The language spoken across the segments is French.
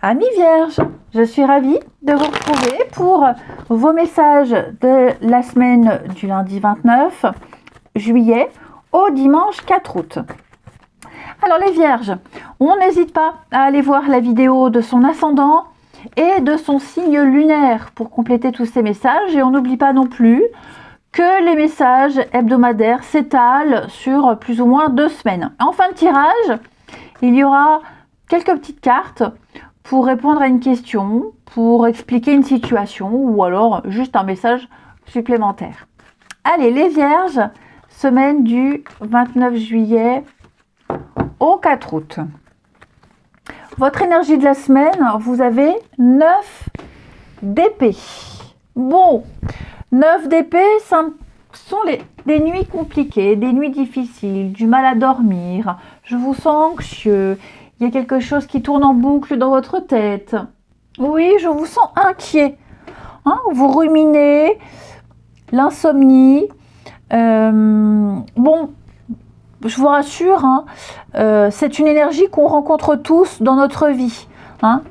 Amis vierges, je suis ravie de vous retrouver pour vos messages de la semaine du lundi 29 juillet au dimanche 4 août. Alors les vierges, on n'hésite pas à aller voir la vidéo de son ascendant et de son signe lunaire pour compléter tous ces messages. Et on n'oublie pas non plus que les messages hebdomadaires s'étalent sur plus ou moins 2 semaines. En fin de tirage, il y aura quelques petites cartes pour répondre à une question, pour expliquer une situation ou alors juste un message supplémentaire. Allez, les vierges, semaine du 29 juillet au 4 août. Votre énergie de la semaine, vous avez 9 d'épée. Bon, 9 d'épée, ce sont des nuits compliquées, des nuits difficiles, du mal à dormir. Je vous sens anxieux. Il y a quelque chose qui tourne en boucle dans votre tête. Oui, je vous sens inquiet. Vous ruminez, l'insomnie. Bon, je vous rassure, c'est une énergie qu'on rencontre tous dans notre vie.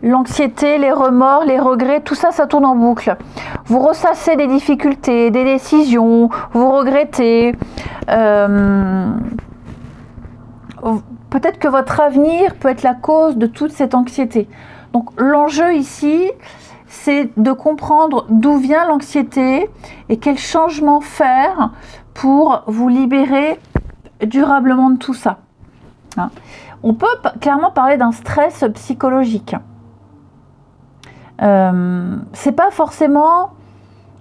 L'anxiété, les remords, les regrets, tout ça, ça tourne en boucle. Vous ressassez des difficultés, des décisions, vous regrettez. Peut-être que votre avenir peut être la cause de toute cette anxiété. Donc l'enjeu ici, c'est de comprendre d'où vient l'anxiété et quel changement faire pour vous libérer durablement de tout ça. On peut clairement parler d'un stress psychologique. C'est pas forcément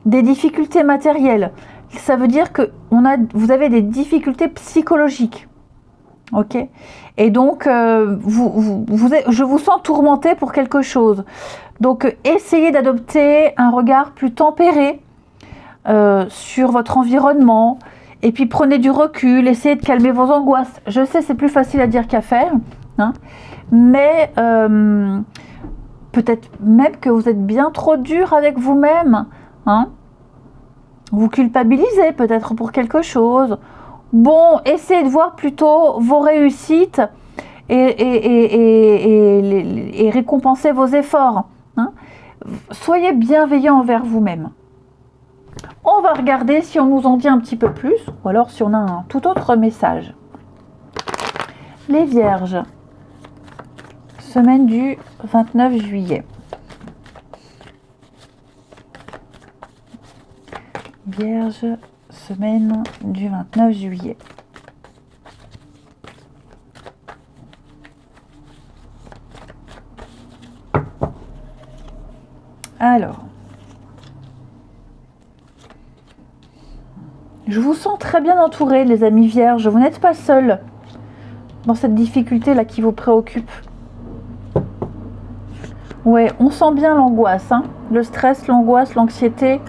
des difficultés matérielles. Ça veut dire que vous avez des difficultés psychologiques. Ok, et donc je vous sens tourmenté pour quelque chose. Donc essayez d'adopter un regard plus tempéré sur votre environnement et puis prenez du recul, essayez de calmer vos angoisses. Je sais, c'est plus facile à dire qu'à faire, mais peut-être même que vous êtes bien trop dur avec vous-même. Vous culpabilisez peut-être pour quelque chose. Bon, essayez de voir plutôt vos réussites et récompenser vos efforts. Soyez bienveillant envers vous-même. On va regarder si on nous en dit un petit peu plus ou alors si on a un tout autre message. Les vierges, semaine du 29 juillet. Vierge, semaine du 29 juillet. Alors, je vous sens très bien entourés, les amis vierges. Vous n'êtes pas seuls dans cette difficulté-là qui vous préoccupe. Ouais, on sent bien l'angoisse, le stress, l'angoisse, l'anxiété.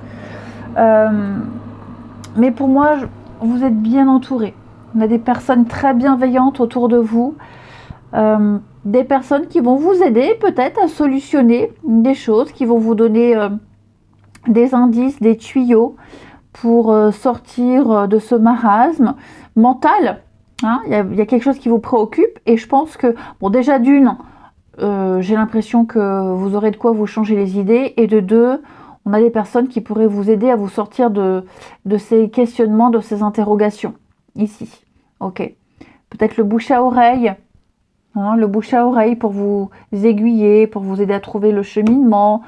Mais pour moi, vous êtes bien entourés. On a des personnes très bienveillantes autour de vous. Des personnes qui vont vous aider peut-être à solutionner des choses, qui vont vous donner des indices, des tuyaux pour sortir de ce marasme mental. Il y a quelque chose qui vous préoccupe et je pense que, bon, déjà d'une, j'ai l'impression que vous aurez de quoi vous changer les idées et de deux, on a des personnes qui pourraient vous aider à vous sortir de ces questionnements, de ces interrogations, ici. Ok. Peut-être le bouche à oreille, le bouche à oreille pour vous aiguiller, pour vous aider à trouver le cheminement,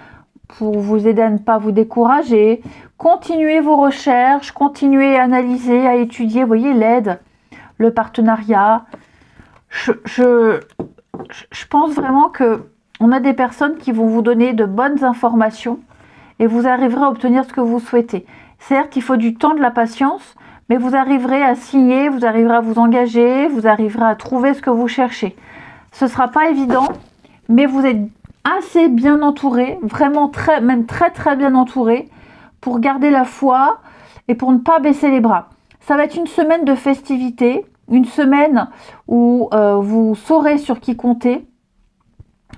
pour vous aider à ne pas vous décourager. Continuez vos recherches, continuez à analyser, à étudier, vous voyez, l'aide, le partenariat. Je pense vraiment qu'on a des personnes qui vont vous donner de bonnes informations et vous arriverez à obtenir ce que vous souhaitez. Certes, il faut du temps, de la patience, mais vous arriverez à signer, vous arriverez à vous engager, vous arriverez à trouver ce que vous cherchez. Ce ne sera pas évident, mais vous êtes assez bien entouré, vraiment même très très bien entouré, pour garder la foi et pour ne pas baisser les bras. Ça va être une semaine de festivités, une semaine où vous saurez sur qui compter.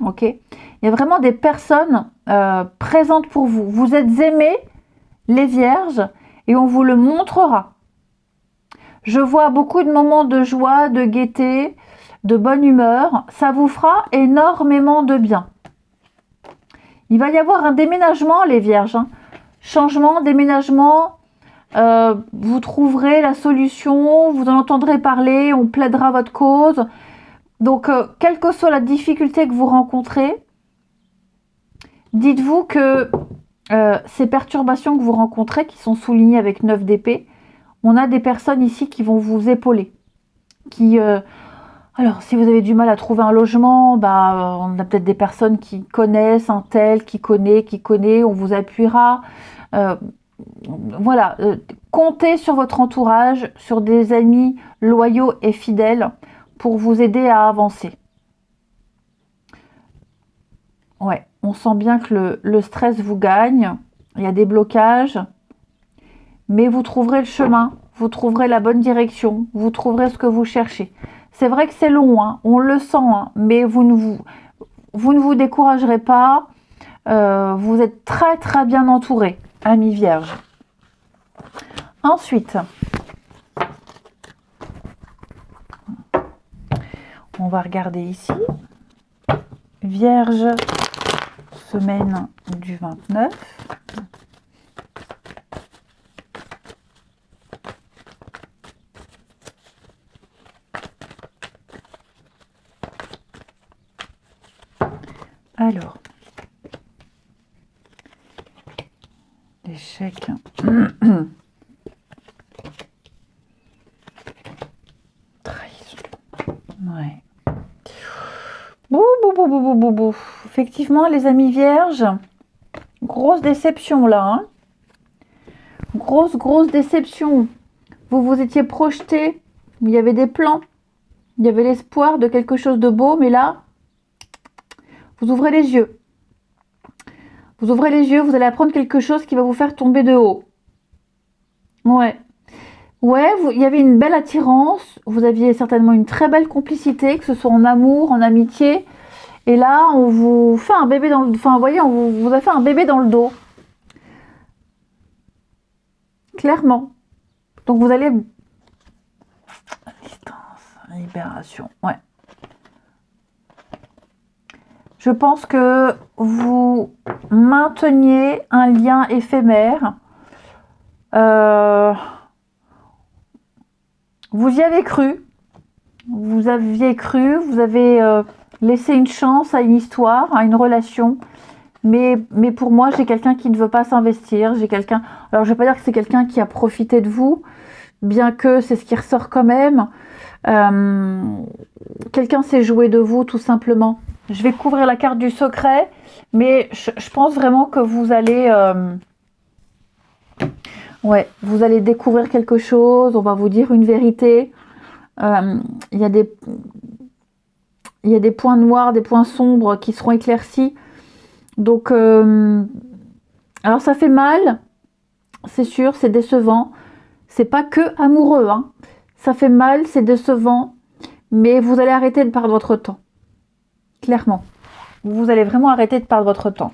Ok, il y a vraiment des personnes présentes pour vous. Vous êtes aimés, les vierges, et on vous le montrera. Je vois beaucoup de moments de joie, de gaieté, de bonne humeur. Ça vous fera énormément de bien. Il va y avoir un déménagement, les vierges. Hein. Changement, déménagement. Vous trouverez la solution, vous en entendrez parler, on plaidera votre cause. Donc, quelle que soit la difficulté que vous rencontrez, dites-vous que ces perturbations que vous rencontrez, qui sont soulignées avec 9 d'épée, on a des personnes ici qui vont vous épauler. Alors, si vous avez du mal à trouver un logement, on a peut-être des personnes qui connaissent un tel, qui connaît, on vous appuiera. Voilà, comptez sur votre entourage, sur des amis loyaux et fidèles pour vous aider à avancer. Ouais, on sent bien que le stress vous gagne, il y a des blocages, mais vous trouverez le chemin, vous trouverez la bonne direction, vous trouverez ce que vous cherchez. C'est vrai que c'est long, hein, on le sent, hein, mais vous ne vous découragerez pas, vous êtes très très bien entouré, amis vierges. Ensuite, on va regarder ici. Vierge, semaine du 29. Alors, l'échec. Trahison. Ouais. Bou. Effectivement, les amis vierges, grosse déception là. Hein. Grosse déception. Vous vous étiez projeté, il y avait des plans, il y avait l'espoir de quelque chose de beau, mais là, vous ouvrez les yeux. Vous ouvrez les yeux, vous allez apprendre quelque chose qui va vous faire tomber de haut. Ouais. Ouais, il y avait une belle attirance, vous aviez certainement une très belle complicité, que ce soit en amour, en amitié. Et là, on vous fait un bébé dans le... Enfin, vous voyez, on vous a fait un bébé dans le dos. Clairement. Donc, vous allez... Distance, libération, ouais. Je pense que vous mainteniez un lien éphémère. Vous y avez cru. Vous aviez cru, vous avez laissé une chance à une histoire, à une relation. Mais pour moi, j'ai quelqu'un qui ne veut pas s'investir. J'ai quelqu'un... Alors, je ne vais pas dire que c'est quelqu'un qui a profité de vous, bien que c'est ce qui ressort quand même. Quelqu'un s'est joué de vous, tout simplement. Je vais couvrir la carte du secret, mais je pense vraiment que vous allez... Ouais, vous allez découvrir quelque chose, on va vous dire une vérité. Il y a des points noirs, des points sombres qui seront éclaircis. Donc, alors ça fait mal, c'est sûr, c'est décevant. C'est pas que amoureux, hein. Ça fait mal, c'est décevant, mais vous allez arrêter de perdre votre temps. Clairement. Vous allez vraiment arrêter de perdre votre temps.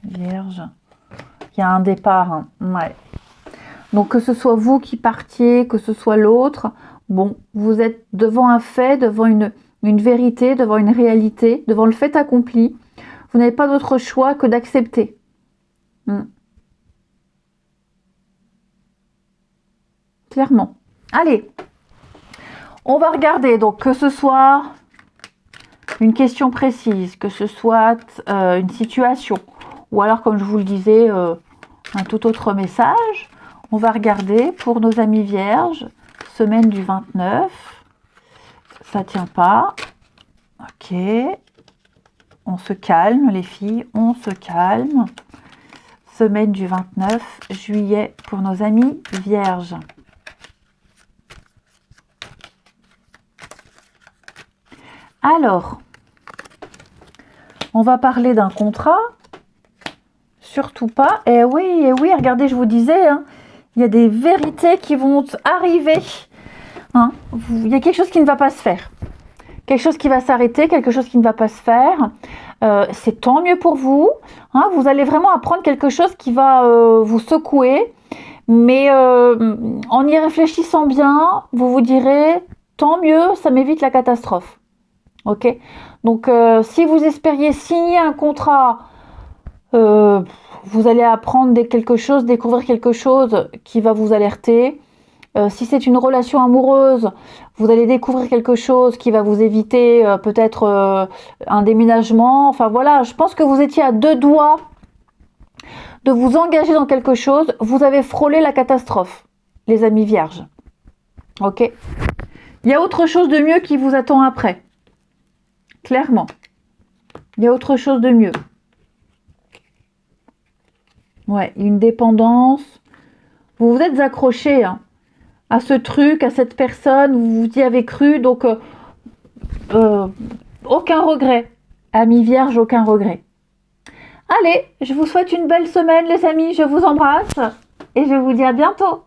Vierge. Il y a un départ, hein. Ouais. Donc que ce soit vous qui partiez, que ce soit l'autre, bon, vous êtes devant un fait, devant une vérité, devant une réalité, devant le fait accompli. Vous n'avez pas d'autre choix que d'accepter. Clairement. Allez, on va regarder, donc que ce soit une question précise, que ce soit une situation, ou alors comme je vous le disais, un tout autre message. On va regarder pour nos amis vierges, semaine du 29. Ça tient pas. Ok. On se calme, les filles, on se calme. Semaine du 29 juillet pour nos amis vierges. Alors, on va parler d'un contrat. Surtout pas. Et oui, regardez, je vous disais, hein, il y a des vérités qui vont arriver. Hein. Il y a quelque chose qui ne va pas se faire. Quelque chose qui va s'arrêter, quelque chose qui ne va pas se faire. C'est tant mieux pour vous. Hein. Vous allez vraiment apprendre quelque chose qui va vous secouer. Mais en y réfléchissant bien, vous vous direz, tant mieux, ça m'évite la catastrophe. Ok? Donc, si vous espériez signer un contrat, vous allez apprendre quelque chose, découvrir quelque chose qui va vous alerter. Si c'est une relation amoureuse, vous allez découvrir quelque chose qui va vous éviter peut-être un déménagement. Enfin voilà, je pense que vous étiez à 2 doigts de vous engager dans quelque chose. Vous avez frôlé la catastrophe, les amis vierges. Ok? Il y a autre chose de mieux qui vous attend après. Clairement. Il y a autre chose de mieux. Ouais, une dépendance. Vous vous êtes accroché à ce truc, à cette personne, vous y avez cru, donc aucun regret. Amis vierges, aucun regret. Allez, je vous souhaite une belle semaine les amis, je vous embrasse et je vous dis à bientôt.